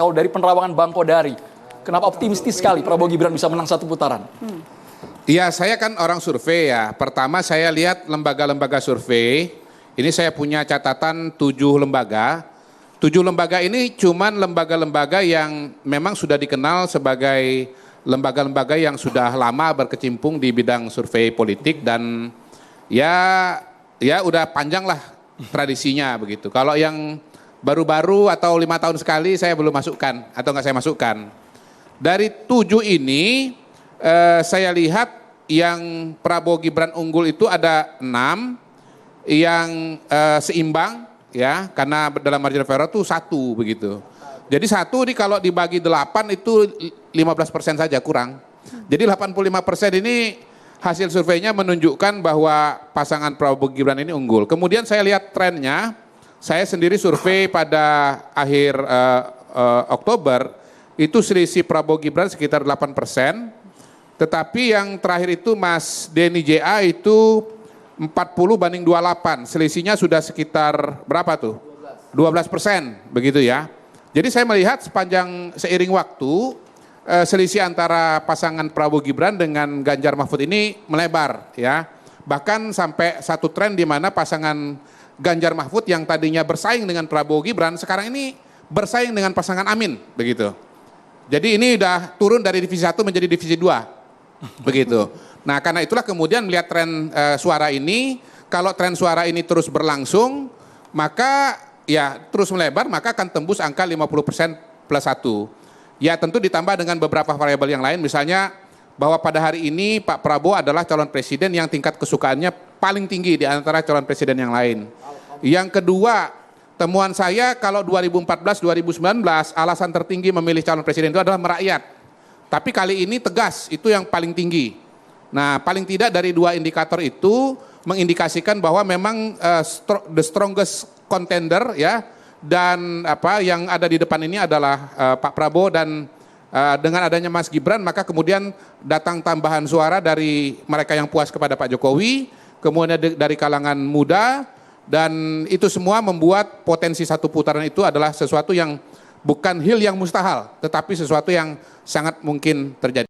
Kalau dari penerawangan Bang Kodari, kenapa optimistis sekali Prabowo Gibran bisa menang satu putaran? Iya, saya kan orang survei ya. Pertama saya lihat lembaga-lembaga survei. Ini saya punya catatan 7 lembaga. 7 lembaga ini cuman lembaga-lembaga yang memang sudah dikenal sebagai lembaga-lembaga yang sudah lama berkecimpung di bidang survei politik dan ya udah panjang lah tradisinya begitu. Kalau yang baru-baru atau 5 tahun sekali saya belum masukkan atau nggak saya masukkan. Dari 7 ini saya lihat yang Prabowo Gibran unggul itu ada 6 yang seimbang ya, karena dalam margin of error itu 1 begitu. Jadi 1 ini kalau dibagi 8 itu 15% saja kurang. Jadi 85% ini hasil surveinya menunjukkan bahwa pasangan Prabowo Gibran ini unggul. Kemudian saya lihat trennya, saya sendiri survei pada akhir Oktober, itu selisih Prabowo Gibran sekitar 8%, tetapi yang terakhir itu Mas Denny JA itu 40/28, selisihnya sudah sekitar berapa tuh? 12%, begitu ya. Jadi saya melihat sepanjang seiring waktu, selisih antara pasangan Prabowo Gibran dengan Ganjar Mahfud ini melebar ya. Bahkan sampai satu tren di mana pasangan Ganjar Mahfud yang tadinya bersaing dengan Prabowo Gibran sekarang ini bersaing dengan pasangan Amin begitu. Jadi ini udah turun dari divisi 1 menjadi divisi 2 begitu. Nah karena itulah kemudian melihat tren suara ini, kalau tren suara ini terus berlangsung maka ya terus melebar maka akan tembus angka 50% plus 1. Ya tentu ditambah dengan beberapa variabel yang lain, misalnya bahwa pada hari ini Pak Prabowo adalah calon presiden yang tingkat kesukaannya paling tinggi di antara calon presiden yang lain. Yang kedua, temuan saya kalau 2014-2019 alasan tertinggi memilih calon presiden itu adalah merakyat. Tapi kali ini tegas, itu yang paling tinggi. Nah paling tidak dari 2 indikator itu mengindikasikan bahwa memang the strongest contender ya, dan yang ada di depan ini adalah Pak Prabowo, dan dengan adanya Mas Gibran maka kemudian datang tambahan suara dari mereka yang puas kepada Pak Jokowi, kemudian dari kalangan muda, dan itu semua membuat potensi satu putaran itu adalah sesuatu yang bukan hal yang mustahil, tetapi sesuatu yang sangat mungkin terjadi.